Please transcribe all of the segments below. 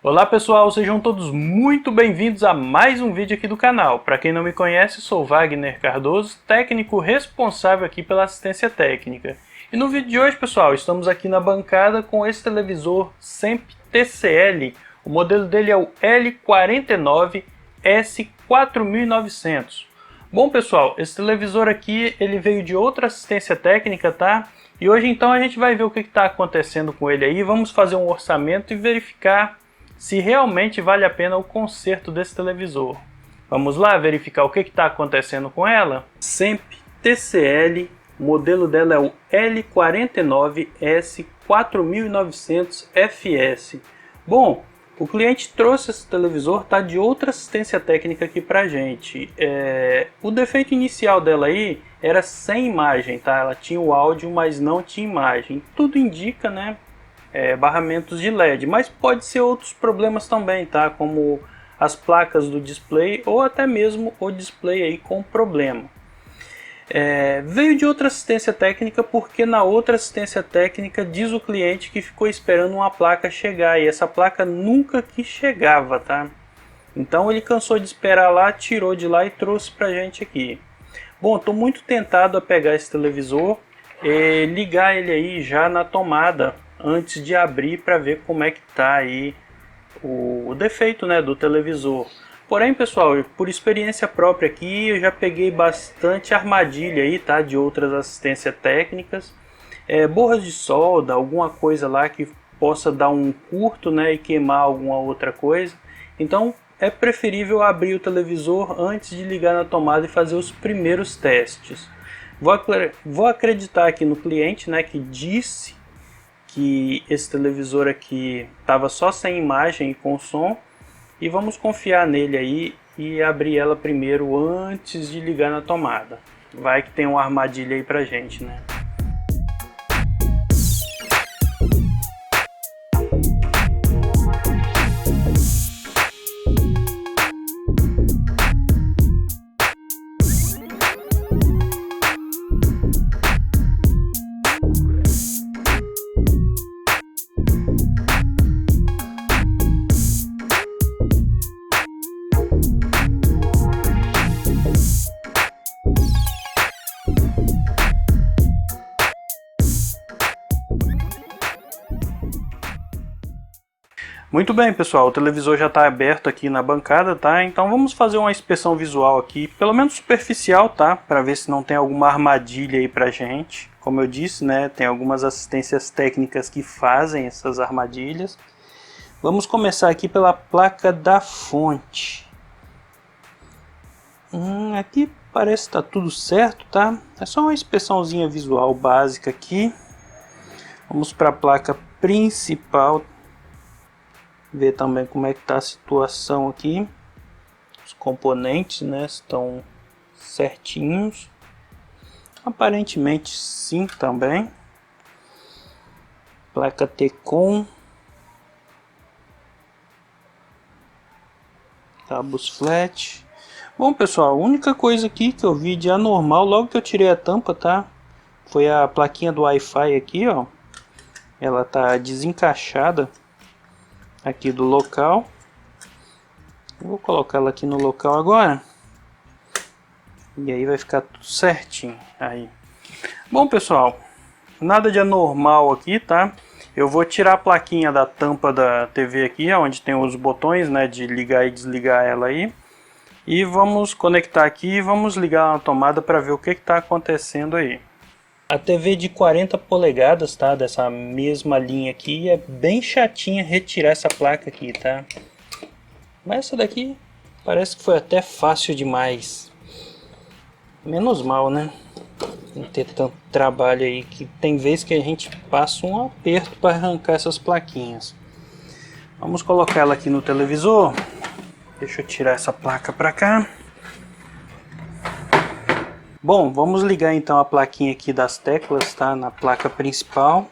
Olá pessoal, sejam todos muito bem-vindos a mais um vídeo aqui do canal. Para quem não me conhece, sou Wagner Cardoso, técnico responsável aqui pela assistência técnica. E no vídeo de hoje, pessoal, estamos aqui na bancada com esse televisor SEMP TCL. O modelo dele é o L49S4900. Bom pessoal, esse televisor aqui ele veio de outra assistência técnica, tá? E hoje então a gente vai ver o que está acontecendo com ele aí. Vamos fazer um orçamento e verificar se realmente vale a pena o conserto desse televisor. Vamos lá verificar o que está acontecendo com ela? SEMP TCL, o modelo dela é o L49S4900FS. Bom, o cliente trouxe esse televisor, tá, de outra assistência técnica aqui pra gente. O defeito inicial dela aí era sem imagem, tá? Ela tinha o áudio, mas não tinha imagem. Tudo indica, né? Barramentos de LED, mas pode ser outros problemas também, tá? Como as placas do display ou até mesmo o display aí com problema. Veio de outra assistência técnica porque na outra assistência técnica diz o cliente que ficou esperando uma placa chegar e essa placa nunca que chegava, tá? Então ele cansou de esperar lá, tirou de lá e trouxe pra gente aqui. Bom, estou muito tentado a pegar esse televisor e ligar ele aí já na tomada antes de abrir para ver como é que tá aí o defeito, né, do televisor. Porém, pessoal, por experiência própria aqui, eu já peguei bastante armadilha aí, tá, de outras assistências técnicas, borras de solda, alguma coisa lá que possa dar um curto, né, e queimar alguma outra coisa. Então, é preferível abrir o televisor antes de ligar na tomada e fazer os primeiros testes. Vou acreditar aqui no cliente, né, que disse que esse televisor aqui estava só sem imagem e com som, e vamos confiar nele aí e abrir ela primeiro antes de ligar na tomada. Vai que tem uma armadilha aí pra gente, né? Muito bem, pessoal, o televisor já está aberto aqui na bancada, tá? Então vamos fazer uma inspeção visual aqui, pelo menos superficial, tá? Para ver se não tem alguma armadilha aí pra gente. Como eu disse, né, tem algumas assistências técnicas que fazem essas armadilhas. Vamos começar aqui pela placa da fonte. Aqui parece que tá tudo certo, tá? É só uma inspeçãozinha visual básica aqui. Vamos para a placa principal. Ver também como é que está a situação aqui. Os componentes, né, estão certinhos. Aparentemente sim também. Placa T-Con. Cabos flat. Bom, pessoal, a única coisa aqui que eu vi de anormal logo que eu tirei a tampa, tá? Foi a plaquinha do Wi-Fi aqui, ó. Ela tá desencaixada aqui do local. Vou colocar ela aqui no local agora. E aí vai ficar tudo certinho aí. Bom, pessoal, nada de anormal aqui, tá? Eu vou tirar a plaquinha da tampa da TV aqui, onde tem os botões, né, de ligar e desligar ela aí. E vamos conectar aqui e vamos ligar na tomada para ver o que está acontecendo aí. A TV de 40 polegadas, tá? Dessa mesma linha aqui, é bem chatinha retirar essa placa aqui, tá? Mas essa daqui parece que foi até fácil demais. Menos mal, né? Não ter tanto trabalho aí, que tem vezes que a gente passa um aperto para arrancar essas plaquinhas. Vamos colocar ela aqui no televisor. Deixa eu tirar essa placa para cá. Bom, vamos ligar então a plaquinha aqui das teclas, tá? Na placa principal.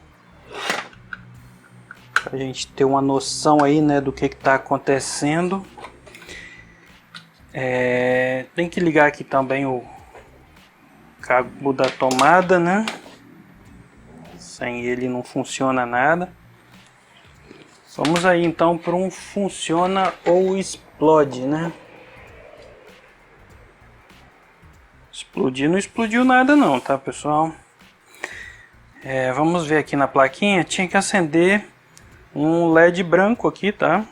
Pra gente ter uma noção aí, né, do que tá acontecendo. Tem que ligar aqui também o cabo da tomada, né? Sem ele não funciona nada. Vamos aí então para um funciona ou explode, né? Explodir não explodiu nada não, tá, pessoal? Vamos ver aqui na plaquinha, tinha que acender um LED branco aqui, tá?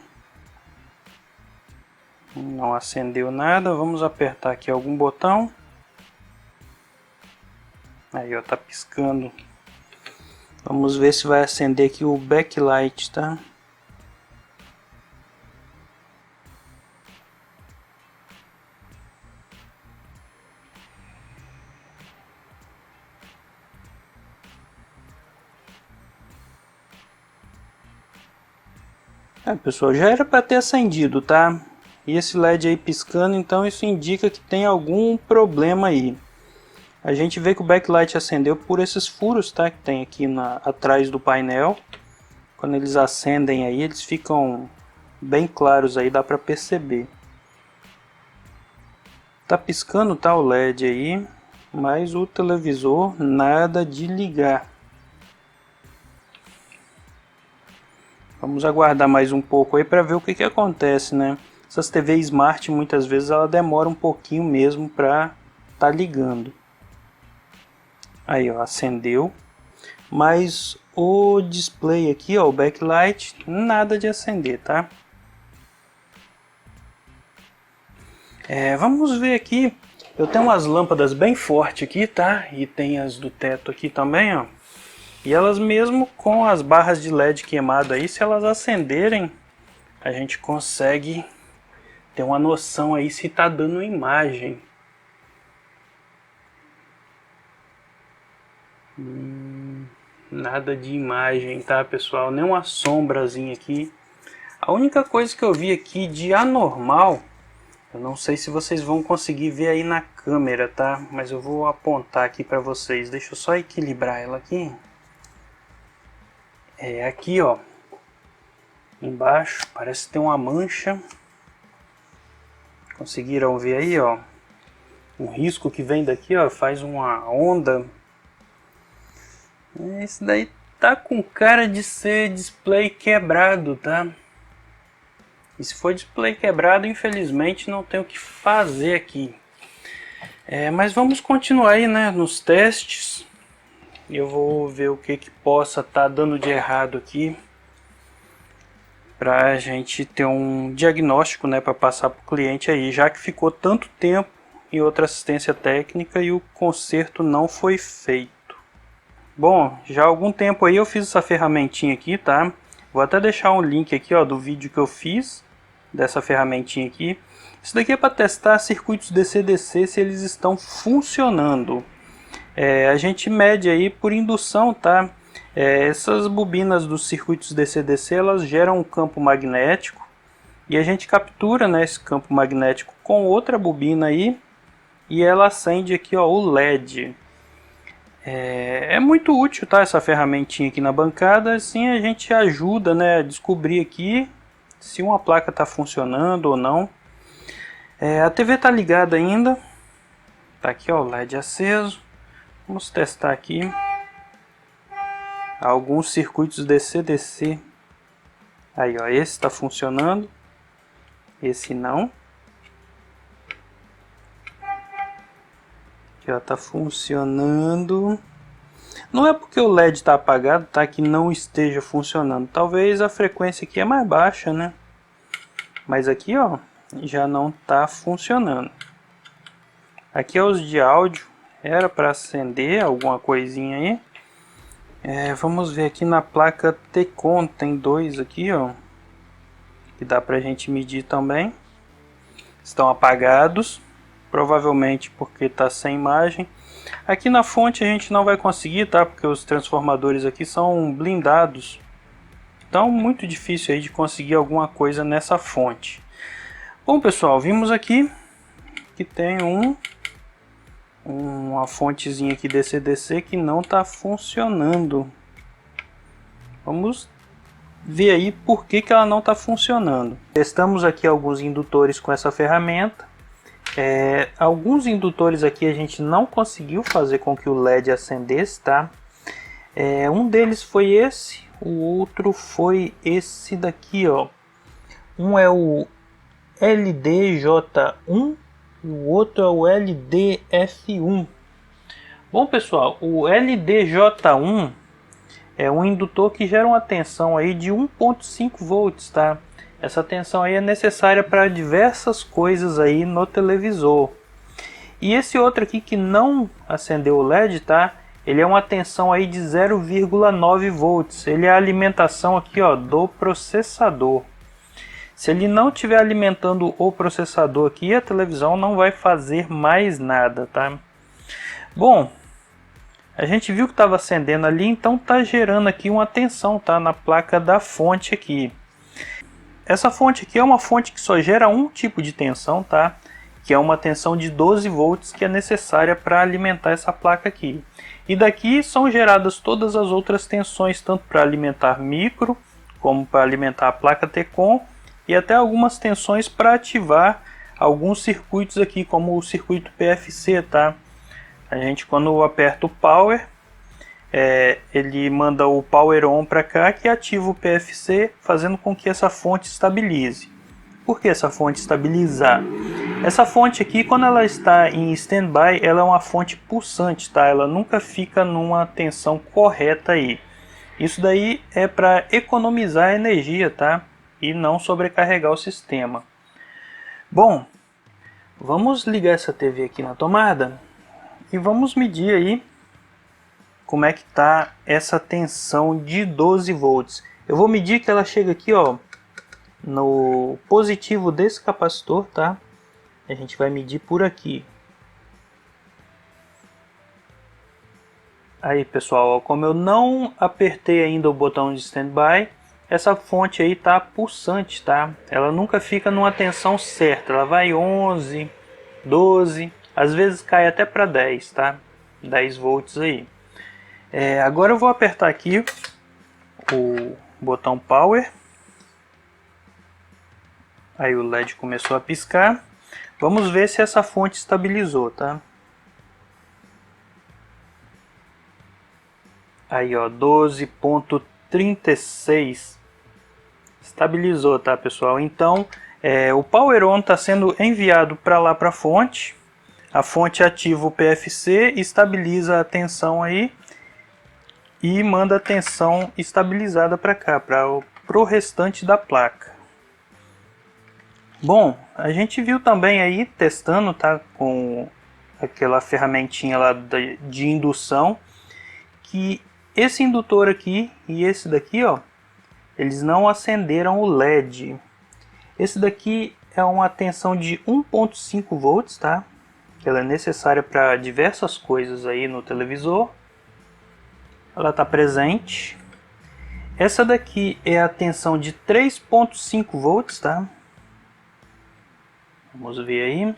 Não acendeu nada, vamos apertar aqui algum botão. Aí, ó, tá piscando. Vamos ver se vai acender aqui o backlight, tá? Pessoal, já era para ter acendido, tá? E esse LED aí piscando, então isso indica que tem algum problema aí. A gente vê que o backlight acendeu por esses furos, tá? Que tem aqui atrás do painel. Quando eles acendem aí, eles ficam bem claros aí, dá para perceber. Tá piscando, tá, o LED aí, mas o televisor nada de ligar. Vamos aguardar mais um pouco aí para ver o que acontece, né? Essas TV Smart muitas vezes ela demora um pouquinho mesmo para tá ligando. Aí, ó, acendeu. Mas o display aqui, ó, o backlight, nada de acender, tá? Vamos ver aqui. Eu tenho umas lâmpadas bem fortes aqui, tá? E tem as do teto aqui também, ó. E elas mesmo com as barras de LED queimado aí, se elas acenderem, a gente consegue ter uma noção aí se tá dando imagem. Nada de imagem, tá, pessoal? Nem uma sombrazinha aqui. A única coisa que eu vi aqui de anormal, eu não sei se vocês vão conseguir ver aí na câmera, tá? Mas eu vou apontar aqui para vocês. Deixa eu só equilibrar ela aqui. Aqui, ó, embaixo parece ter uma mancha. Conseguiram ver aí, ó? Um risco que vem daqui, ó, faz uma onda. Esse daí tá com cara de ser display quebrado, tá? E se for display quebrado, infelizmente não tem o que fazer aqui. Mas vamos continuar aí, né, nos testes. Eu vou ver o que possa estar dando de errado aqui, para a gente ter um diagnóstico, né, para passar para o cliente aí, já que ficou tanto tempo em outra assistência técnica e o conserto não foi feito. Bom, já há algum tempo aí eu fiz essa ferramentinha aqui, tá? Vou até deixar um link aqui, ó, do vídeo que eu fiz dessa ferramentinha aqui. Isso daqui é para testar circuitos DC-DC se eles estão funcionando. A gente mede aí por indução, tá? Essas bobinas dos circuitos DC-DC, elas geram um campo magnético e a gente captura, né, esse campo magnético com outra bobina aí e ela acende aqui, ó, o LED. É muito útil, tá, essa ferramentinha aqui na bancada, assim a gente ajuda, né, a descobrir aqui se uma placa está funcionando ou não. A TV está ligada ainda, tá aqui, ó, o LED aceso. Vamos testar aqui alguns circuitos DC-DC. Aí, ó, esse está funcionando, esse não. Aqui, ó, tá funcionando. Não é porque o LED está apagado, tá, que não esteja funcionando. Talvez a frequência aqui é mais baixa, né? Mas aqui, ó, já não está funcionando. Aqui é os de áudio. Era para acender alguma coisinha aí. Vamos ver aqui na placa T-Con. Tem dois aqui, ó, que dá pra gente medir também. Estão apagados, provavelmente porque está sem imagem. Aqui na fonte a gente não vai conseguir, tá? Porque os transformadores aqui são blindados. Então muito difícil aí de conseguir alguma coisa nessa fonte. Bom, pessoal, vimos aqui que tem uma fontezinha aqui DC-DC que não está funcionando. Vamos ver aí por que ela não está funcionando. Testamos aqui alguns indutores com essa ferramenta. Alguns indutores aqui a gente não conseguiu fazer com que o LED acendesse, tá? Um deles foi esse, o outro foi esse daqui, ó. Um é o LDJ1 e o outro é o LDF1. Bom, pessoal, o LDJ1 é um indutor que gera uma tensão aí de 1.5 volts, tá? Essa tensão aí é necessária para diversas coisas aí no televisor. E esse outro aqui que não acendeu o LED, tá? Ele é uma tensão aí de 0,9 volts. Ele é a alimentação aqui, ó, do processador. Se ele não estiver alimentando o processador aqui, a televisão não vai fazer mais nada, tá? Bom, a gente viu que estava acendendo ali, então tá gerando aqui uma tensão, tá? Na placa da fonte aqui. Essa fonte aqui é uma fonte que só gera um tipo de tensão, tá? Que é uma tensão de 12 volts que é necessária para alimentar essa placa aqui. E daqui são geradas todas as outras tensões, tanto para alimentar micro, como para alimentar a placa T-Con, e até algumas tensões para ativar alguns circuitos aqui, como o circuito PFC, tá? A gente, quando aperta o Power, ele manda o Power On para cá, que ativa o PFC, fazendo com que essa fonte estabilize. Por que essa fonte estabilizar? Essa fonte aqui, quando ela está em standby, ela é uma fonte pulsante, tá? Ela nunca fica numa tensão correta aí. Isso daí é para economizar energia, tá? E não sobrecarregar o sistema. Bom, vamos ligar essa TV aqui na tomada e vamos medir aí como é que tá essa tensão de 12 volts. Eu vou medir que ela chega aqui, ó, no positivo desse capacitor, tá? A gente vai medir por aqui. Aí, pessoal, ó, como eu não apertei ainda o botão de standby, essa fonte aí tá pulsante, tá? Ela nunca fica numa tensão certa. Ela vai 11, 12, às vezes cai até para 10, tá? 10 volts aí. Agora eu vou apertar aqui o botão Power. Aí o LED começou a piscar. Vamos ver se essa fonte estabilizou, tá? Aí, ó, 12.36. Estabilizou, tá, pessoal? Então, o Power On está sendo enviado para lá para a fonte. A fonte ativa o PFC, estabiliza a tensão aí e manda a tensão estabilizada para cá, para o restante da placa. Bom, a gente viu também aí, testando, tá, com aquela ferramentinha lá de indução, que esse indutor aqui e esse daqui, ó, eles não acenderam o LED. Esse daqui é uma tensão de 1.5 volts, tá? Que ela é necessária para diversas coisas aí no televisor. Ela está presente. Essa daqui é a tensão de 3.5 volts, tá? Vamos ver aí.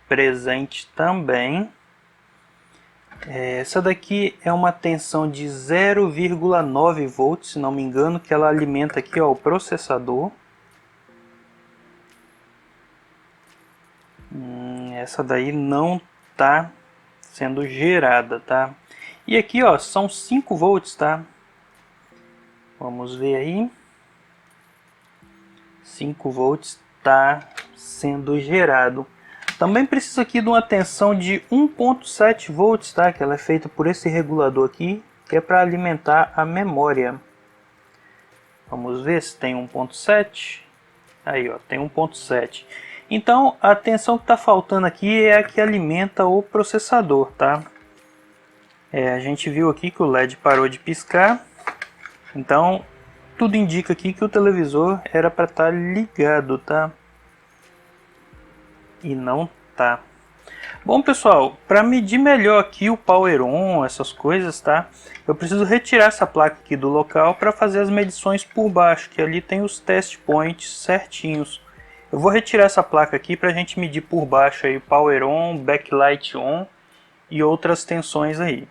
Presente também. Essa daqui é uma tensão de 0,9 volts, se não me engano, que ela alimenta aqui, ó, o processador. Essa daí não está sendo gerada, tá? E aqui, ó, são 5 volts, tá? Vamos ver aí. 5 volts está sendo gerado. Também precisa aqui de uma tensão de 1.7 volts, tá? Que ela é feita por esse regulador aqui, que é para alimentar a memória. Vamos ver se tem 1.7. Aí, ó, tem 1.7. Então, a tensão que está faltando aqui é a que alimenta o processador, tá? A gente viu aqui que o LED parou de piscar. Então, tudo indica aqui que o televisor era para estar ligado, tá? E não tá. Bom, pessoal, para medir melhor aqui o Power On, essas coisas, tá? Eu preciso retirar essa placa aqui do local para fazer as medições por baixo, que ali tem os test points certinhos. Eu vou retirar essa placa aqui para a gente medir por baixo aí o Power On, Backlight On e outras tensões aí.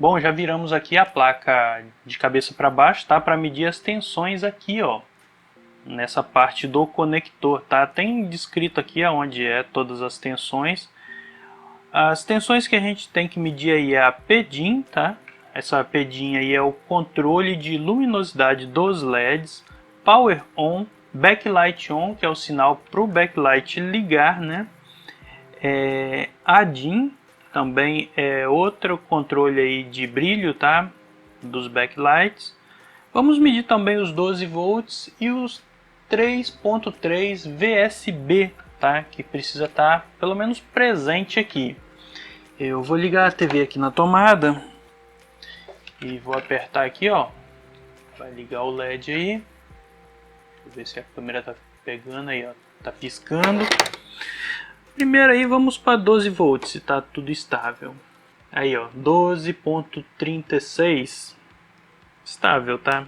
Bom, já viramos aqui a placa de cabeça para baixo, tá? Para medir as tensões aqui, ó, nessa parte do conector, tá? Tem descrito aqui aonde é todas as tensões. As tensões que a gente tem que medir aí é a PDIN, tá? Essa PDIN aí é o controle de luminosidade dos LEDs, Power On, Backlight On, que é o sinal para o backlight ligar, né? A DIN também é outro controle aí de brilho, tá? Dos backlights. Vamos medir também os 12 volts e os 3.3 VSB, tá? Que precisa estar pelo menos presente aqui. Eu vou ligar a TV aqui na tomada e vou apertar aqui, ó. Vai ligar o LED aí. Deixa eu ver se a câmera tá pegando aí, ó. Tá piscando. Primeiro aí vamos para 12 volts, se tá tudo estável. Aí, ó, 12.36. Estável, tá?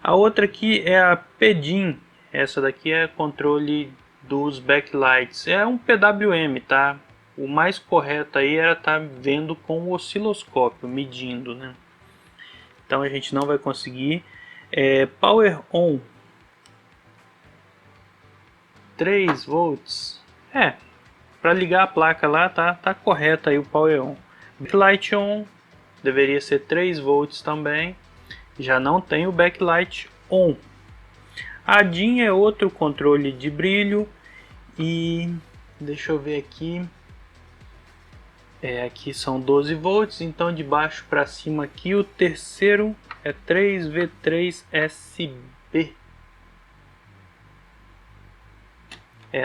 A outra aqui é a PDIN. Essa daqui é controle dos backlights. É um PWM, tá? O mais correto aí era estar vendo com o osciloscópio, medindo, né? Então a gente não vai conseguir. Power On 3 volts. Para ligar a placa lá tá correto aí o Power On. Backlight On deveria ser 3 volts também. Já não tem o Backlight On. A DIN é outro controle de brilho. E deixa eu ver aqui. Aqui são 12 volts, então de baixo para cima aqui o terceiro é 3V3SB.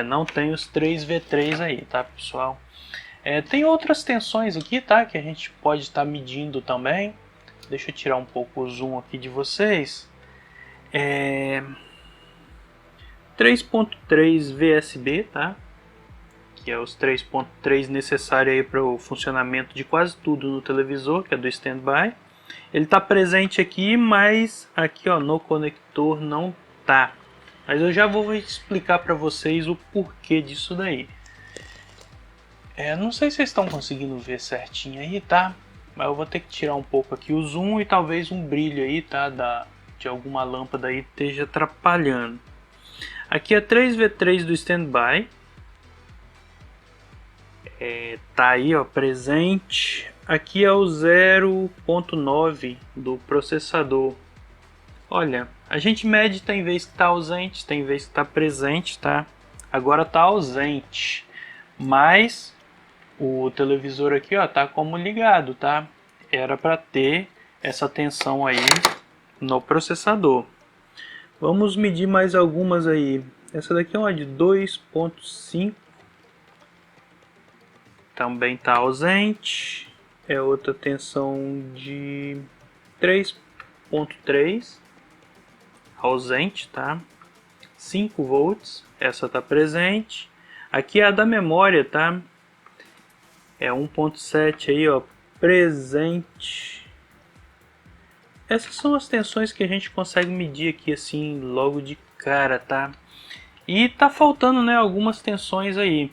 Não tem os 3V3 aí, tá, pessoal? Tem outras tensões aqui, tá, que a gente pode estar medindo também. Deixa eu tirar um pouco o zoom aqui de vocês. 3.3 VSB, tá? Que é os 3.3 necessários para o funcionamento de quase tudo no televisor, que é do standby. Ele está presente aqui, mas aqui, ó, no conector não tá. Mas eu já vou explicar para vocês o porquê disso daí. Não sei se vocês estão conseguindo ver certinho aí, tá? Mas eu vou ter que tirar um pouco aqui o zoom e talvez um brilho aí, tá? De alguma lâmpada aí esteja atrapalhando. Aqui é 3V3 do standby. Tá aí, ó, presente. Aqui é o 0.9 do processador. Olha, a gente mede, tem vez que tá ausente, tem vez que tá presente, tá? Agora tá ausente, mas o televisor aqui, ó, tá como ligado, tá? Era para ter essa tensão aí no processador. Vamos medir mais algumas aí. Essa daqui é uma de 2.5. Também está ausente. É outra tensão de 3.3. Ausente, tá? 5 volts. Essa está presente. Aqui é a da memória, tá? É 1.7 aí, ó. Presente. Essas são as tensões que a gente consegue medir aqui assim logo de cara, tá? E tá faltando, né, algumas tensões aí.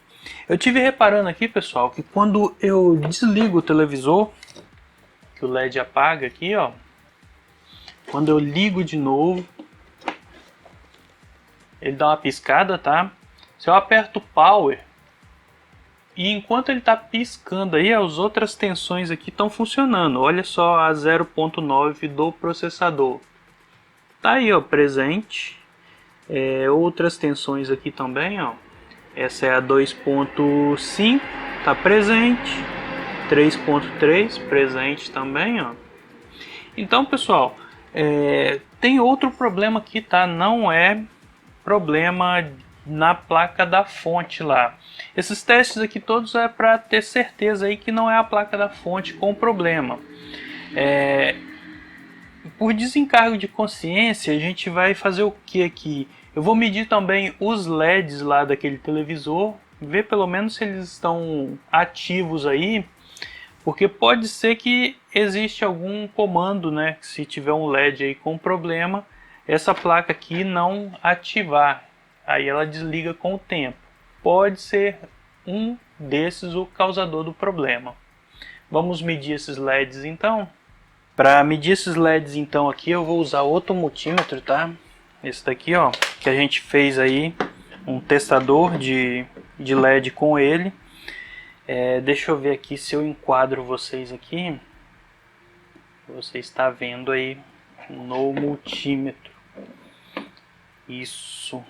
Eu tive reparando aqui, pessoal, que quando eu desligo o televisor, que o LED apaga aqui, ó. Quando eu ligo de novo, ele dá uma piscada, tá? Se eu aperto o Power, e enquanto ele está piscando aí, as outras tensões aqui estão funcionando. Olha só a 0.9 do processador. Tá aí, ó, presente. Outras tensões aqui também, ó. Essa é a 2.5, tá presente. 3.3, presente também, ó. Então, pessoal, tem outro problema aqui, tá? Não é problema na placa da fonte lá. Esses testes aqui todos é para ter certeza aí que não é a placa da fonte com problema. Por desencargo de consciência, a gente vai fazer o que aqui? Eu vou medir também os LEDs lá daquele televisor, ver pelo menos se eles estão ativos aí, porque pode ser que existe algum comando, né? Se tiver um LED aí com problema, essa placa aqui não ativar, aí ela desliga com o tempo. Pode ser um desses o causador do problema. Vamos medir esses LEDs então. Para medir esses LEDs então aqui eu vou usar outro multímetro, tá? Esse daqui, ó, que a gente fez aí um testador de LED com ele. Deixa eu ver aqui se eu enquadro vocês aqui. Você está vendo aí no multímetro. Isso.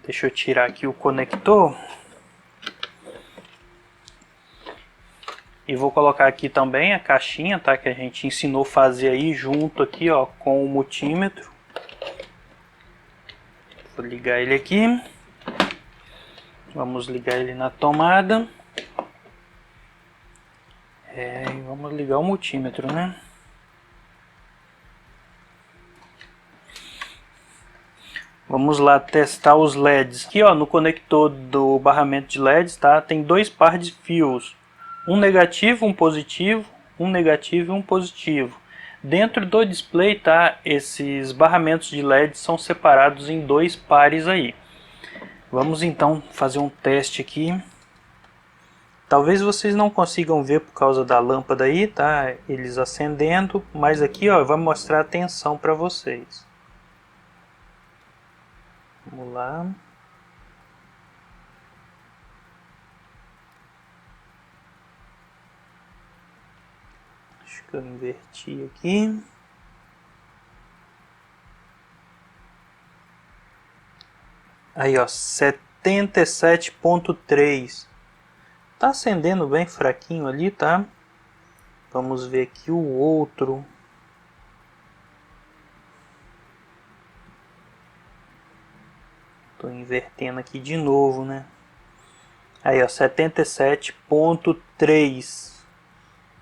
Deixa eu tirar aqui o conector. E vou colocar aqui também a caixinha, tá? Que a gente ensinou a fazer aí junto aqui, ó, com o multímetro. Vou ligar ele aqui. Vamos ligar ele na tomada. E vamos ligar o multímetro, né? Vamos lá testar os LEDs. Aqui, ó, no conector do barramento de LEDs, tá? Tem dois pares de fios. Um negativo, um positivo, um negativo e um positivo. Dentro do display, tá? Esses barramentos de LED são separados em dois pares aí. Vamos então fazer um teste aqui. Talvez vocês não consigam ver por causa da lâmpada aí, tá? Eles acendendo, mas aqui, ó, vai mostrar a tensão para vocês. Vamos lá. Acho que eu inverti aqui. Aí, ó, 77.3. Tá acendendo bem fraquinho ali, tá? Vamos ver aqui o outro. Tô invertendo aqui de novo, né? Aí, ó, 77.3.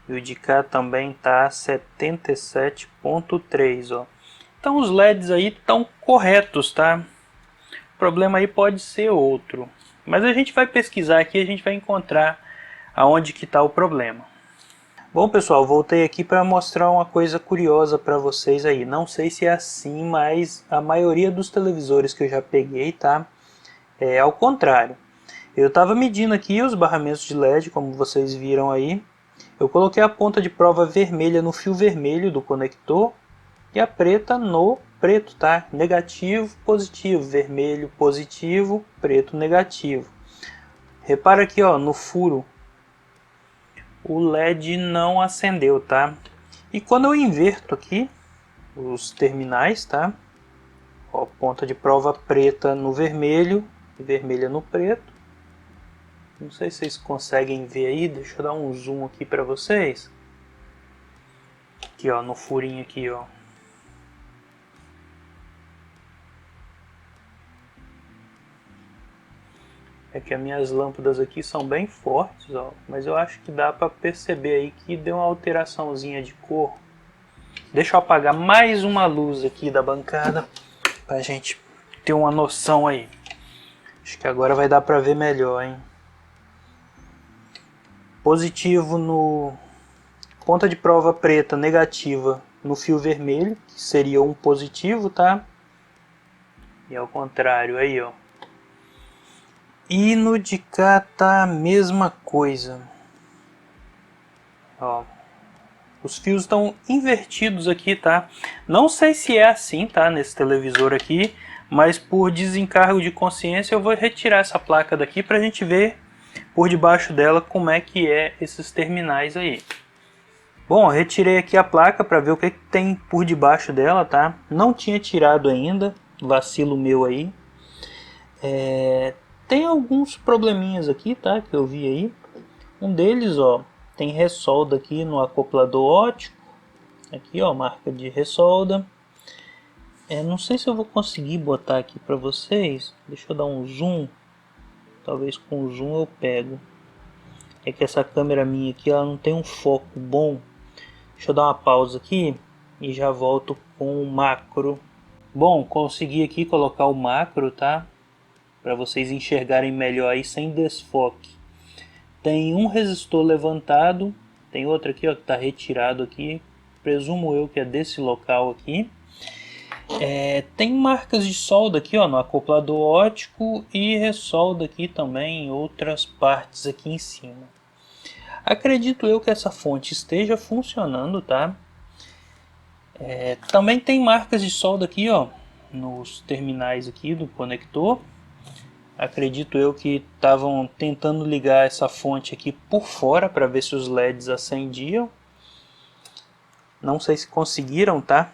E o de cá também tá 77.3, ó. Então os LEDs aí estão corretos, tá? O problema aí pode ser outro. Mas a gente vai pesquisar aqui e a gente vai encontrar aonde que está o problema. Bom, pessoal, voltei aqui para mostrar uma coisa curiosa para vocês aí. Não sei se é assim, mas a maioria dos televisores que eu já peguei, tá? É ao contrário. Eu estava medindo aqui os barramentos de LED, como vocês viram aí. Eu coloquei a ponta de prova vermelha no fio vermelho do conector e a preta no preto, tá? Negativo, positivo, vermelho, positivo, preto, negativo. Repara aqui, ó, no furo, o LED não acendeu, tá? E quando eu inverto aqui os terminais, tá? Ó, ponta de prova preta no vermelho e vermelha no preto. Não sei se vocês conseguem ver aí, deixa eu dar um zoom aqui para vocês. Aqui, ó, no furinho aqui, ó. É que as minhas lâmpadas aqui são bem fortes, ó, mas eu acho que dá para perceber aí que deu uma alteraçãozinha de cor. Deixa eu apagar mais uma luz aqui da bancada para a gente ter uma noção aí. Acho que agora vai dar para ver melhor, hein? Positivo no ponta de prova preta, negativa no fio vermelho, que seria um positivo, tá? E ao contrário aí, ó. E no de cá tá a mesma coisa. Ó, os fios estão invertidos aqui, tá? Não sei se é assim, tá? Nesse televisor aqui, mas por desencargo de consciência eu vou retirar essa placa daqui pra gente ver por debaixo dela como é que é esses terminais aí. Bom, eu retirei aqui a placa para ver o que tem por debaixo dela, tá? Não tinha tirado ainda, vacilo meu aí. Tem alguns probleminhas aqui, tá? Que eu vi aí. Um deles, ó, tem ressolda aqui no acoplador óptico. Aqui, ó, marca de ressolda. Não sei se eu vou conseguir botar aqui para vocês. Deixa eu dar um zoom. Talvez com o zoom eu pego. É que essa câmera minha aqui, ela não tem um foco bom. Deixa eu dar uma pausa aqui e já volto com o macro. Bom, consegui aqui colocar o macro, tá? Para vocês enxergarem melhor aí sem desfoque. Tem um resistor levantado, tem outro aqui, ó, que está retirado aqui. Presumo eu que é desse local aqui. Tem marcas de solda aqui, ó, no acoplador óptico e ressolda aqui também em outras partes aqui em cima. Acredito eu que essa fonte esteja funcionando, tá? Também tem marcas de solda aqui, ó, nos terminais aqui do conector. Acredito eu que estavam tentando ligar essa fonte aqui por fora para ver se os LEDs acendiam. Não sei se conseguiram, tá?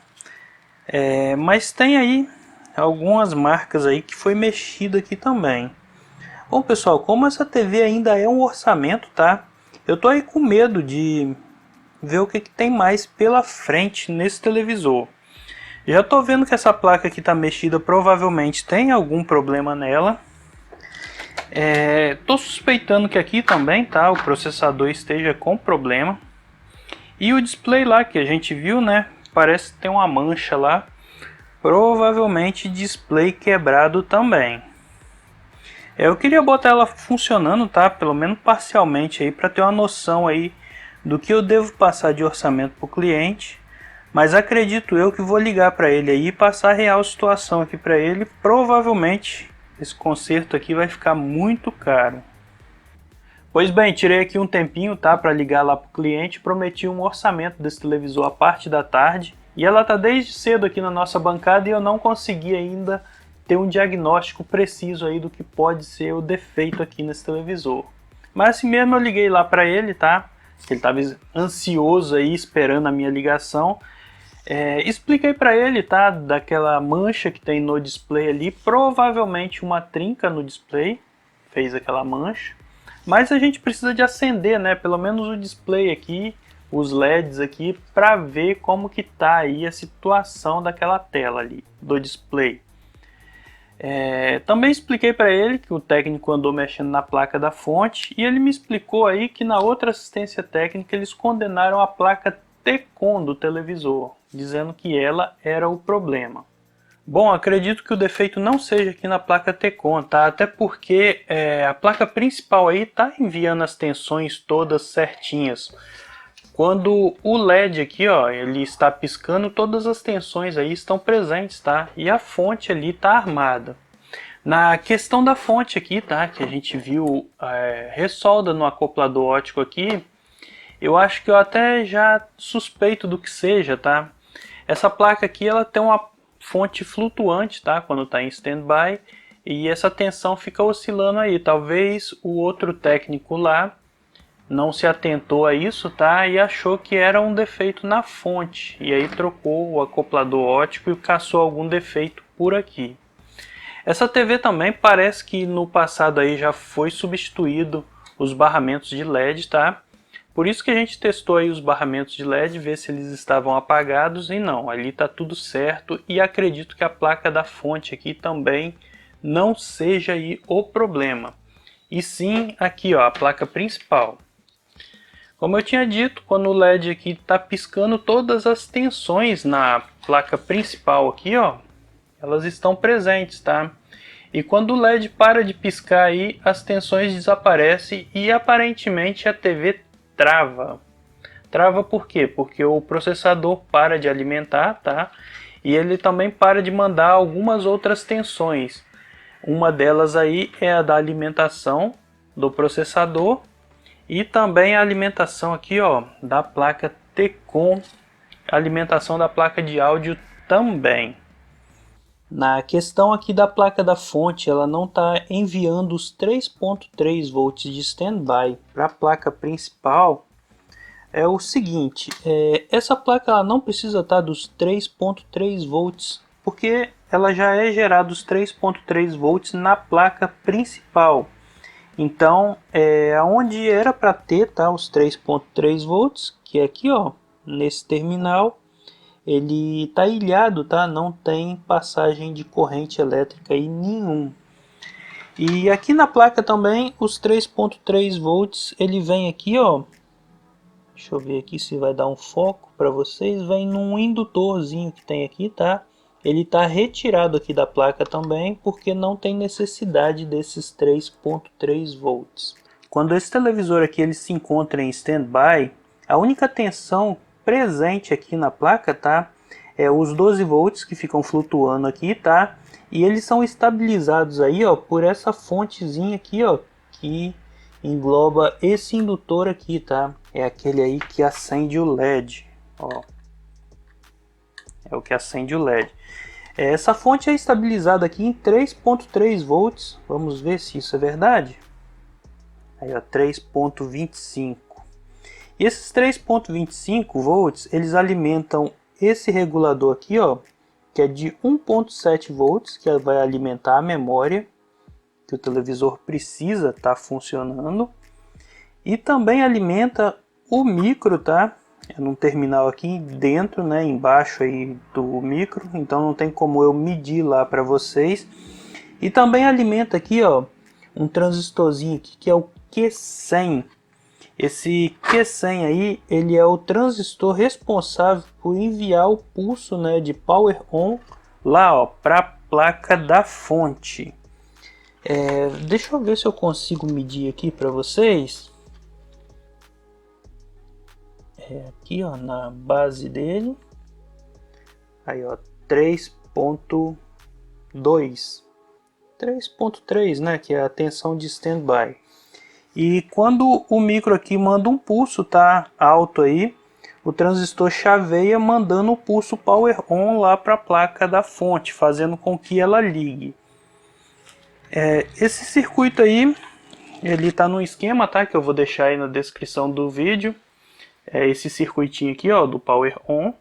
Mas tem aí algumas marcas aí que foi mexido aqui também. Bom, pessoal, como essa TV ainda é um orçamento, tá? Eu tô aí com medo de ver o que tem mais pela frente nesse televisor. Já tô vendo que essa placa aqui tá mexida, provavelmente tem algum problema nela. Tô suspeitando que aqui também, tá, o processador esteja com problema. E o display lá que a gente viu, né, parece ter uma mancha lá. Provavelmente display quebrado também. Eu queria botar ela funcionando, tá, pelo menos parcialmente aí, para ter uma noção aí do que eu devo passar de orçamento para o cliente. Mas acredito eu que vou ligar para ele aí e passar a real situação aqui para ele. Provavelmente esse conserto aqui vai ficar muito caro. Pois bem, tirei aqui um tempinho, tá, para ligar lá para o cliente. Prometi um orçamento desse televisor à parte da tarde. E ela tá desde cedo aqui na nossa bancada e eu não consegui ainda ter um diagnóstico preciso aí do que pode ser o defeito aqui nesse televisor. Mas assim mesmo eu liguei lá para ele, tá? Ele estava ansioso aí esperando a minha ligação. Expliquei para ele, tá, daquela mancha que tem no display ali, provavelmente uma trinca no display fez aquela mancha, mas a gente precisa de acender, né, pelo menos o display aqui, os LEDs aqui, para ver como que tá aí a situação daquela tela ali do display. Também expliquei para ele que o técnico andou mexendo na placa da fonte e ele me explicou aí que na outra assistência técnica eles condenaram a placa T-Con do televisor, dizendo que ela era o problema. Bom, acredito que o defeito não seja aqui na placa T-Con, tá? Até porque a placa principal aí tá enviando as tensões todas certinhas. Quando o LED aqui, ó, ele está piscando, todas as tensões aí estão presentes, tá? E a fonte ali está armada. Na questão da fonte aqui, tá? Que a gente viu ressolda no acoplador óptico aqui, eu acho que eu até já suspeito do que seja, tá? Essa placa aqui, ela tem uma fonte flutuante, tá? Quando está em standby, e essa tensão fica oscilando aí. Talvez o outro técnico lá não se atentou a isso, tá? E achou que era um defeito na fonte. E aí trocou o acoplador óptico e caçou algum defeito por aqui. Essa TV também parece que no passado aí já foi substituído os barramentos de LED, tá? Por isso que a gente testou aí os barramentos de LED, ver se eles estavam apagados e não. Ali tá tudo certo e acredito que a placa da fonte aqui também não seja aí o problema. E sim aqui, ó, a placa principal. Como eu tinha dito, quando o LED aqui está piscando, todas as tensões na placa principal aqui, ó, elas estão presentes, tá? E quando o LED para de piscar aí, as tensões desaparecem e aparentemente a TV trava. Trava por quê? Porque o processador para de alimentar, tá? E ele também para de mandar algumas outras tensões. Uma delas aí é a da alimentação do processador. E também a alimentação aqui, ó, da placa T-Con, alimentação da placa de áudio também. Na questão aqui da placa da fonte, ela não está enviando os 3.3 volts de standby para a placa principal. É o seguinte, essa placa ela não precisa estar dos 3.3 volts, porque ela já é gerada os 3.3 volts na placa principal. Então, onde era para ter, tá, os 3.3 volts, que é aqui, ó, nesse terminal, ele tá ilhado, tá? Não tem passagem de corrente elétrica aí nenhum. E aqui na placa também, os 3.3 volts, ele vem aqui, ó. Deixa eu ver aqui se vai dar um foco para vocês. Vem num indutorzinho que tem aqui, tá? Ele está retirado aqui da placa também, porque não tem necessidade desses 3.3 volts. Quando esse televisor aqui ele se encontra em standby, a única tensão presente aqui na placa, tá? É os 12 volts que ficam flutuando aqui, tá? E eles são estabilizados aí, ó, por essa fontezinha aqui, ó, que engloba esse indutor aqui, tá? É aquele aí que acende o LED, ó. é o que acende o LED. Essa fonte é estabilizada aqui em 3.3 volts. Vamos ver se isso é verdade. Aí, ó, 3.25. E esses 3.25 volts, eles alimentam esse regulador aqui, ó, que é de 1.7 volts, que vai alimentar a memória que o televisor precisa estar funcionando. E também alimenta o micro, tá? É num terminal aqui dentro, né, embaixo aí do micro, então não tem como eu medir lá para vocês. E também alimenta aqui, ó, um transistorzinho aqui que é o Q100. Esse Q100 aí, ele é o transistor responsável por enviar o pulso, né, de power on lá, ó, para a placa da fonte. Deixa eu ver se eu consigo medir aqui para vocês. Aqui, ó, na base dele. Aí, ó, 3.2. 3.3, né, que é a tensão de standby. E quando o micro aqui manda um pulso, tá alto aí, o transistor chaveia mandando o pulso power on lá para a placa da fonte, fazendo com que ela ligue. Esse circuito aí, ele tá no esquema, tá, que eu vou deixar aí na descrição do vídeo. Esse circuitinho aqui, ó, do power on,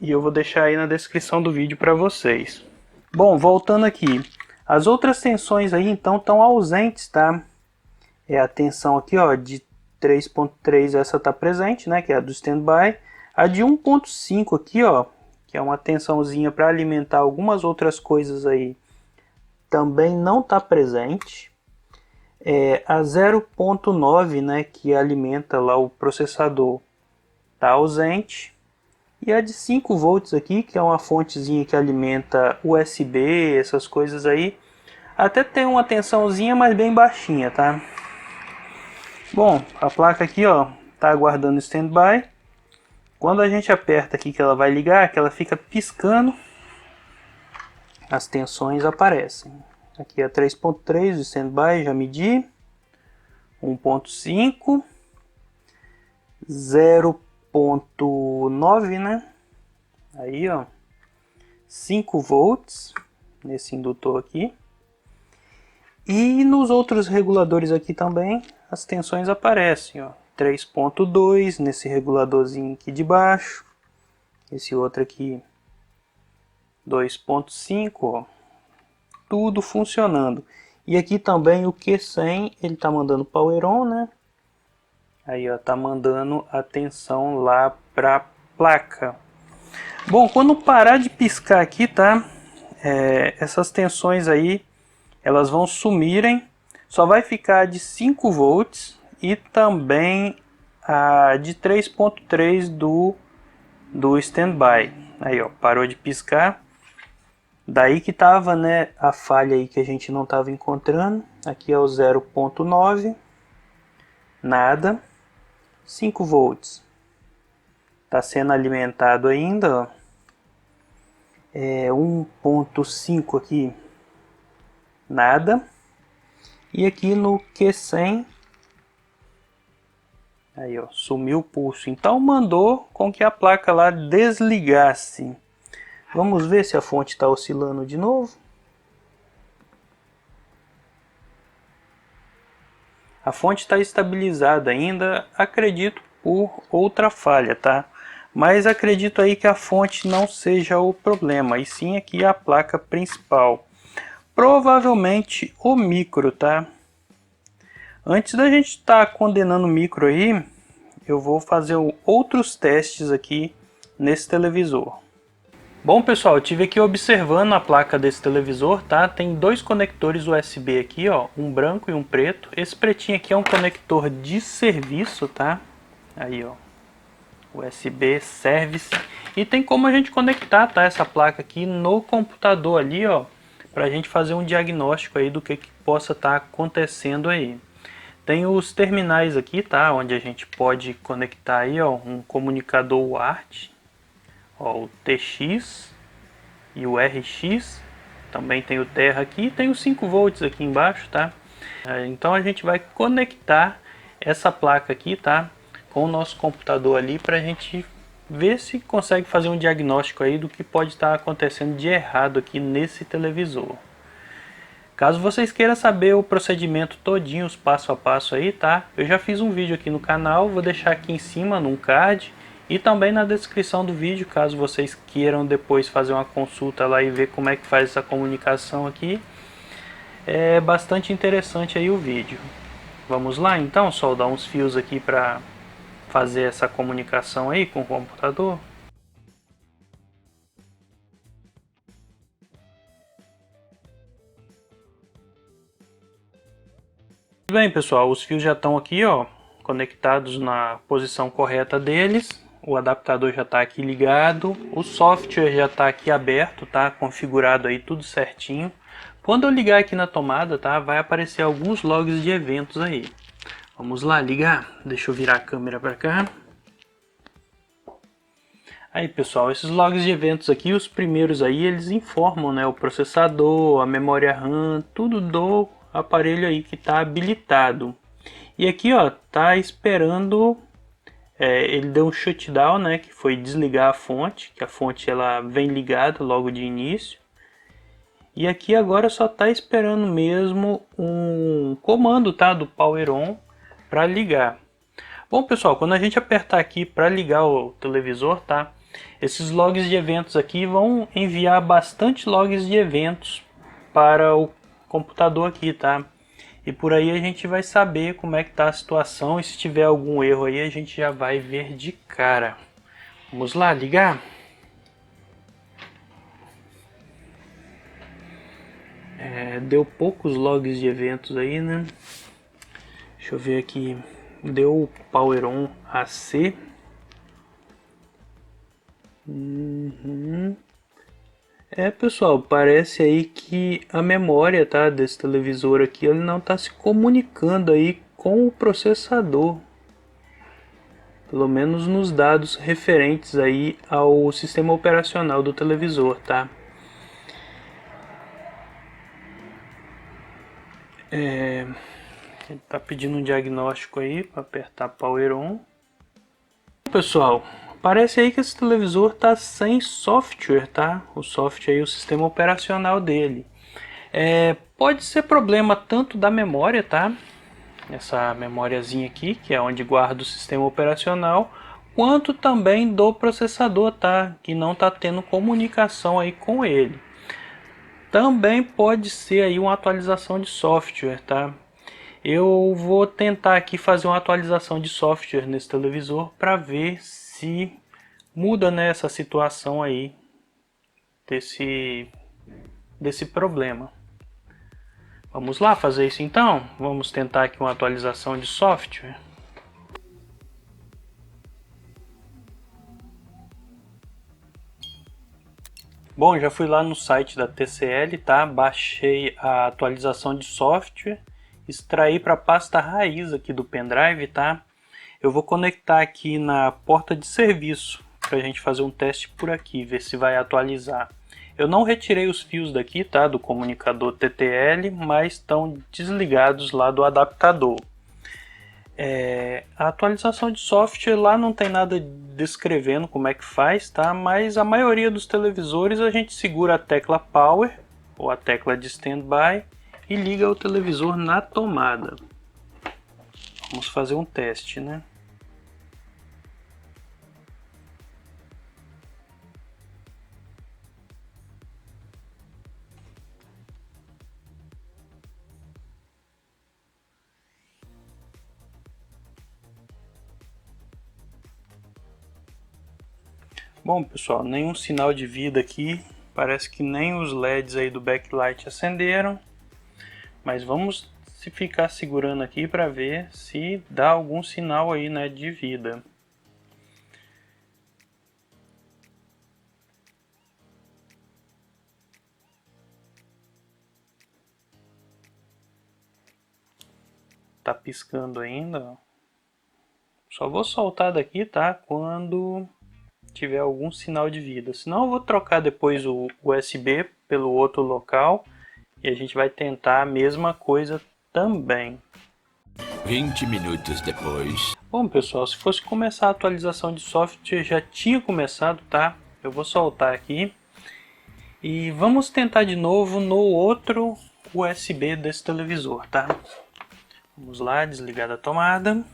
e eu vou deixar aí na descrição do vídeo para vocês. Bom, voltando aqui, as outras tensões aí então estão ausentes, tá? A tensão aqui, ó, de 3.3, essa tá presente, né, que é a do standby. A de 1.5 aqui, ó, que é uma tensãozinha para alimentar algumas outras coisas aí, também não tá presente. A 0.9, né, que alimenta lá o processador, tá ausente. E a de 5 volts aqui, que é uma fontezinha que alimenta USB, essas coisas aí, até tem uma tensãozinha, mas bem baixinha, tá? Bom, a placa aqui, ó, tá aguardando standby. Quando a gente aperta aqui que ela vai ligar, que ela fica piscando, as tensões aparecem. Aqui é 3.3 o standby, já medi. 1.5, 0.9, né? Aí, ó, 5 volts nesse indutor aqui. E nos outros reguladores aqui também as tensões aparecem, ó. 3.2 nesse reguladorzinho aqui de baixo. Esse outro aqui 2.5, ó. Tudo funcionando. E aqui também o Q100, ele tá mandando power on, né? Aí, ó, tá mandando a tensão lá pra placa. Bom, quando parar de piscar aqui, tá? Essas tensões aí, elas vão sumirem. Só vai ficar de 5 volts e também a de 3.3 do standby. Aí, ó, parou de piscar. Daí que tava, né, a falha aí que a gente não tava encontrando. Aqui é o 0.9. Nada. 5 volts. Tá sendo alimentado ainda, ó. 1.5 aqui. Nada. E aqui no Q100, aí, ó, sumiu o pulso. Então mandou com que a placa lá desligasse. Vamos ver se a fonte está oscilando de novo. A fonte está estabilizada ainda, acredito, por outra falha, tá? Mas acredito aí que a fonte não seja o problema, e sim aqui a placa principal. Provavelmente o micro, tá? Antes da gente estar condenando o micro aí, eu vou fazer outros testes aqui nesse televisor. Bom, pessoal, eu tive aqui observando a placa desse televisor, tá? Tem dois conectores USB aqui, ó, um branco e um preto. Esse pretinho aqui é um conector de serviço, tá? Aí, ó, USB Service. E tem como a gente conectar, tá, essa placa aqui no computador ali, ó, pra gente fazer um diagnóstico aí do que possa estar acontecendo aí. Tem os terminais aqui, tá, onde a gente pode conectar aí, ó, um comunicador UART, ó, o TX e o RX. Também tem o Terra aqui, tem os 5 volts aqui embaixo, tá? Então a gente vai conectar essa placa aqui, tá, com o nosso computador ali, pra gente ver se consegue fazer um diagnóstico aí do que pode estar acontecendo de errado aqui nesse televisor. Caso vocês queiram saber o procedimento todinho, os passo a passo aí, tá? Eu já fiz um vídeo aqui no canal, vou deixar aqui em cima num card e também na descrição do vídeo, caso vocês queiram depois fazer uma consulta lá e ver como é que faz essa comunicação aqui. É bastante interessante aí o vídeo. Vamos lá então, soldar uns fios aqui para fazer essa comunicação aí com o computador. Bem, pessoal, os fios já estão aqui, ó, conectados na posição correta deles. O adaptador já está aqui ligado, o software já está aqui aberto, tá configurado aí tudo certinho. Quando eu ligar aqui na tomada, tá, vai aparecer alguns logs de eventos aí. Vamos lá ligar. Deixa eu virar a câmera para cá. Aí, pessoal, esses logs de eventos aqui, os primeiros aí, eles informam, né, o processador, a memória RAM, tudo do aparelho aí que está habilitado. E aqui, ó, tá esperando, ele deu um shutdown, né, que foi desligar a fonte, que a fonte ela vem ligada logo de início. E aqui agora só tá esperando mesmo um comando, tá, do Power On para ligar. Bom, pessoal, quando a gente apertar aqui para ligar o televisor, tá, esses logs de eventos aqui vão enviar bastante logs de eventos para o computador aqui, tá? E por aí a gente vai saber como é que tá a situação e se tiver algum erro aí a gente já vai ver de cara. Vamos lá ligar? Deu poucos logs de eventos aí, né? Deixa eu ver aqui. Deu Power On AC. Pessoal, parece aí que a memória, tá, desse televisor aqui, ele não está se comunicando aí com o processador. Pelo menos nos dados referentes aí ao sistema operacional do televisor, tá? Ele tá pedindo um diagnóstico aí para apertar Power On. Pessoal, parece aí que esse televisor tá sem software, tá? O software aí, o sistema operacional dele. Pode ser problema tanto da memória, tá? Essa memóriazinha aqui, que é onde guarda o sistema operacional, quanto também do processador, tá? Que não tá tendo comunicação aí com ele. Também pode ser aí uma atualização de software, tá? Eu vou tentar aqui fazer uma atualização de software nesse televisor para ver se muda, né, essa situação aí desse problema. Vamos lá fazer isso então? Vamos tentar aqui uma atualização de software. Bom, já fui lá no site da TCL, tá? Baixei a atualização de software, extraí para a pasta raiz aqui do pendrive, tá? Eu vou conectar aqui na porta de serviço para a gente fazer um teste por aqui, ver se vai atualizar. Eu não retirei os fios daqui, tá? Do comunicador TTL, mas estão desligados lá do adaptador. A atualização de software lá não tem nada descrevendo como é que faz, tá? Mas a maioria dos televisores a gente segura a tecla Power ou a tecla de Standby e liga o televisor na tomada. Vamos fazer um teste, né? Bom, pessoal, nenhum sinal de vida aqui. Parece que nem os LEDs aí do backlight acenderam. Mas vamos ficar segurando aqui para ver se dá algum sinal aí, né, de vida. Tá piscando ainda. Só vou soltar daqui, tá? Quando tiver algum sinal de vida. Senão eu vou trocar depois o USB pelo outro local e a gente vai tentar a mesma coisa também. 20 minutos depois. Bom, pessoal, se fosse começar a atualização de software, já tinha começado, tá? Eu vou soltar aqui. E vamos tentar de novo no outro USB desse televisor, tá? Vamos lá, desligar a tomada.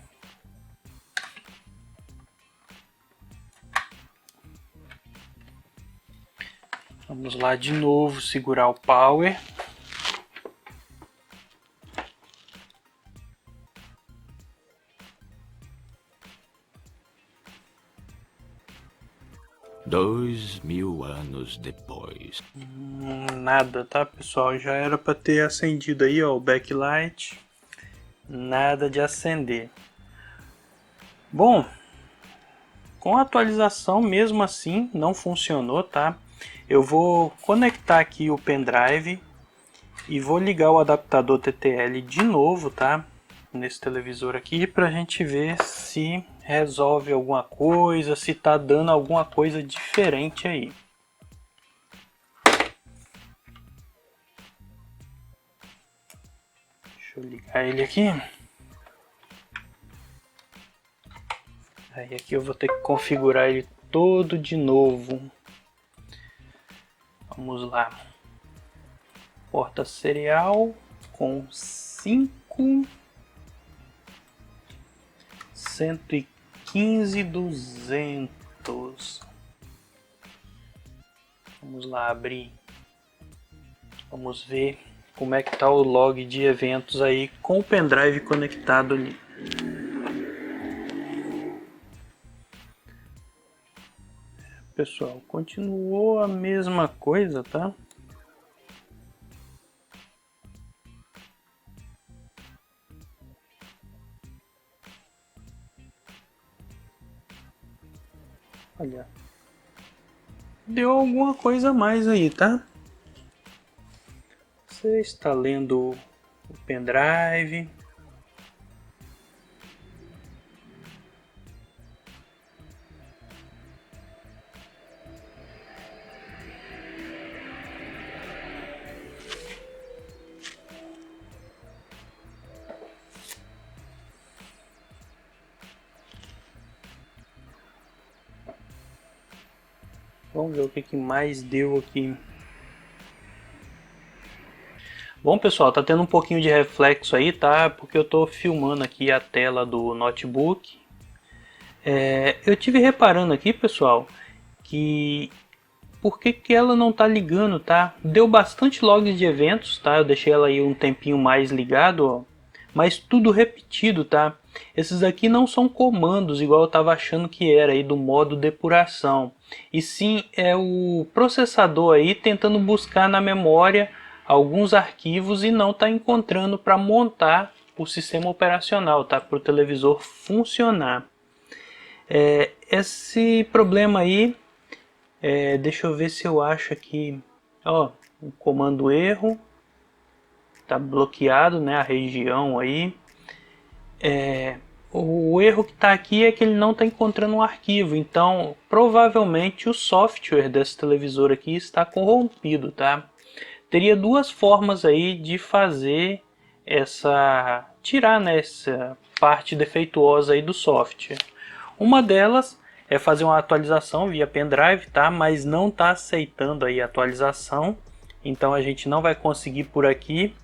Vamos lá de novo, segurar o power. Dois mil anos depois. Nada, tá, pessoal? Já era para ter acendido aí, ó, o backlight. Nada de acender. Bom, com a atualização mesmo assim não funcionou, tá? Eu vou conectar aqui o pendrive e vou ligar o adaptador TTL de novo, tá? Nesse televisor aqui para a gente ver se resolve alguma coisa, se tá dando alguma coisa diferente aí. Deixa eu ligar ele aqui. Aí aqui eu vou ter que configurar ele todo de novo. Vamos lá. Porta serial com 5 115.200. Vamos lá abrir. Vamos ver como é que tá o log de eventos aí com o pendrive conectado ali. Pessoal, continuou a mesma coisa, tá? Olha, deu alguma coisa a mais aí, tá? Você está lendo o pendrive. Vamos ver o que mais deu aqui. Bom, pessoal, tá tendo um pouquinho de reflexo aí, tá? Porque eu tô filmando aqui a tela do notebook. Eu tive reparando aqui, pessoal, que por que ela não tá ligando, tá? Deu bastante logs de eventos, tá? Eu deixei ela aí um tempinho mais ligado, ó, mas tudo repetido, tá? Esses aqui não são comandos igual eu tava achando que era aí do modo depuração, e sim é o processador aí tentando buscar na memória alguns arquivos e não tá encontrando para montar o sistema operacional, tá? Para o televisor funcionar. Esse problema aí, deixa eu ver se eu acho aqui, ó, o comando erro, tá bloqueado, né, a região aí. O erro que está aqui é que ele não está encontrando um arquivo, então provavelmente o software desse televisor aqui está corrompido, tá? Teria duas formas aí de fazer tirar, né, essa parte defeituosa aí do software. Uma delas é fazer uma atualização via pendrive, tá? Mas não está aceitando aí a atualização, então a gente não vai conseguir por aqui.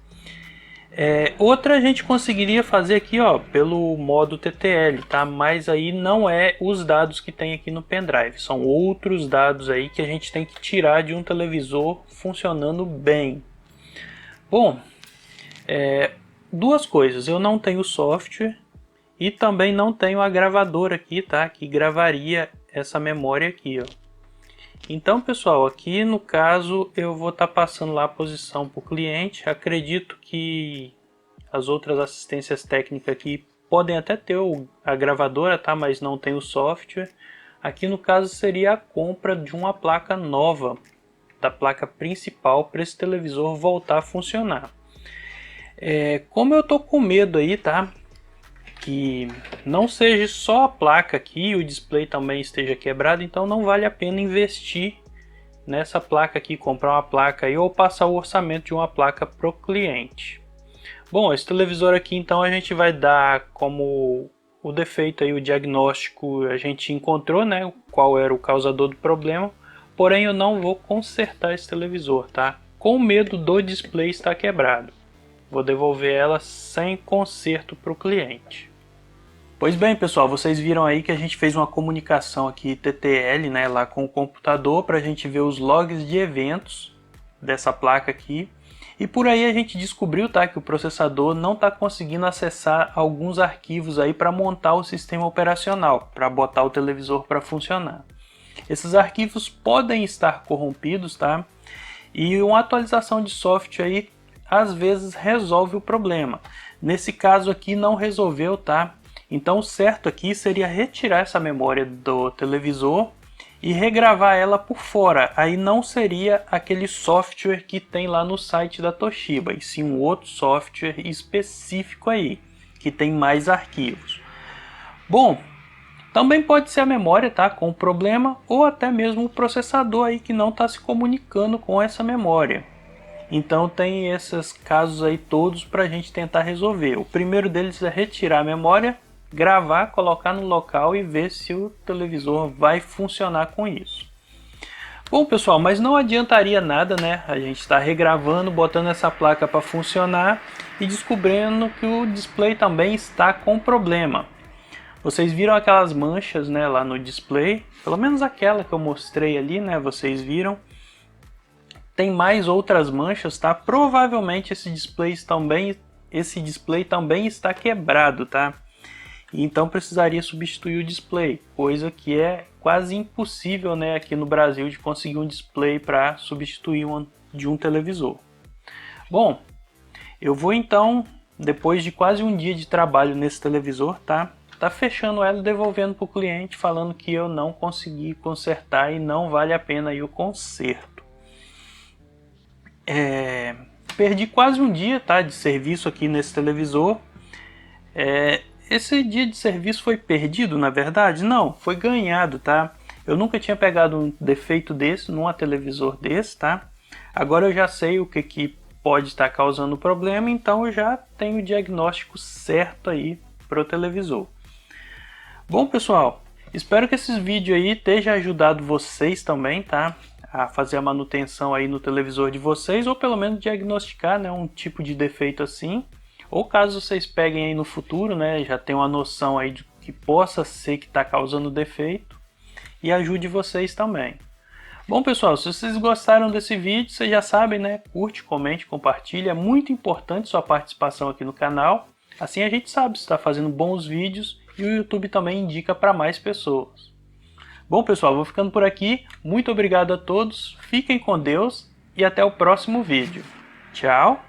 Outra a gente conseguiria fazer aqui, ó, pelo modo TTL, tá? Mas aí não é os dados que tem aqui no pendrive, são outros dados aí que a gente tem que tirar de um televisor funcionando bem. Bom, duas coisas, eu não tenho software e também não tenho a gravadora aqui, tá? Que gravaria essa memória aqui, ó. Então, pessoal, aqui no caso eu vou estar passando lá a posição para o cliente. Acredito que as outras assistências técnicas aqui podem até ter a gravadora, tá? Mas não tem o software. Aqui no caso seria a compra de uma placa nova, da placa principal, para esse televisor voltar a funcionar. Como eu tô com medo aí, tá? Que não seja só a placa aqui e o display também esteja quebrado, então não vale a pena investir nessa placa aqui, comprar uma placa aí ou passar o orçamento de uma placa para o cliente. Bom, esse televisor aqui então a gente vai dar como o defeito aí, o diagnóstico, a gente encontrou, né, qual era o causador do problema, porém eu não vou consertar esse televisor, tá? Com medo do display estar quebrado. Vou devolver ela sem conserto para o cliente. Pois bem, pessoal, vocês viram aí que a gente fez uma comunicação aqui TTL, né, lá com o computador para a gente ver os logs de eventos dessa placa aqui. E por aí a gente descobriu, tá, que o processador não está conseguindo acessar alguns arquivos aí para montar o sistema operacional, para botar o televisor para funcionar. Esses arquivos podem estar corrompidos, tá? E uma atualização de software aí às vezes resolve o problema. Nesse caso aqui não resolveu, tá? Então o certo aqui seria retirar essa memória do televisor e regravar ela por fora. Aí não seria aquele software que tem lá no site da Toshiba, e sim um outro software específico aí, que tem mais arquivos. Bom, também pode ser a memória, tá, com problema, ou até mesmo o processador aí que não está se comunicando com essa memória. Então tem esses casos aí todos para a gente tentar resolver. O primeiro deles é retirar a memória, gravar, colocar no local e ver se o televisor vai funcionar com isso. Bom, pessoal, mas não adiantaria nada, né? A gente está regravando, botando essa placa para funcionar e descobrindo que o display também está com problema. Vocês viram aquelas manchas, né, lá no display? Pelo menos aquela que eu mostrei ali, né? Vocês viram? Tem mais outras manchas, tá? Provavelmente esse display também está quebrado, tá? Então precisaria substituir o display, coisa que é quase impossível, né, aqui no Brasil de conseguir um display para substituir de um televisor. Bom, eu vou então, depois de quase um dia de trabalho nesse televisor, tá fechando ela e devolvendo para o cliente, falando que eu não consegui consertar e não vale a pena aí o conserto. Perdi quase um dia, tá, de serviço aqui nesse televisor. Esse dia de serviço foi perdido, na verdade? Não, foi ganhado, tá? Eu nunca tinha pegado um defeito desse num televisor desse, tá? Agora eu já sei o que pode estar causando o problema, então eu já tenho o diagnóstico certo aí para o televisor. Bom, pessoal, espero que esses vídeos aí tenham ajudado vocês também, tá? A fazer a manutenção aí no televisor de vocês, ou pelo menos diagnosticar, né, um tipo de defeito assim. Ou caso vocês peguem aí no futuro, né, já tem uma noção aí de que possa ser que está causando defeito, e ajude vocês também. Bom, pessoal, se vocês gostaram desse vídeo, vocês já sabem, né, curte, comente, compartilhe, é muito importante sua participação aqui no canal, assim a gente sabe se está fazendo bons vídeos e o YouTube também indica para mais pessoas. Bom, pessoal, vou ficando por aqui, muito obrigado a todos, fiquem com Deus e até o próximo vídeo. Tchau!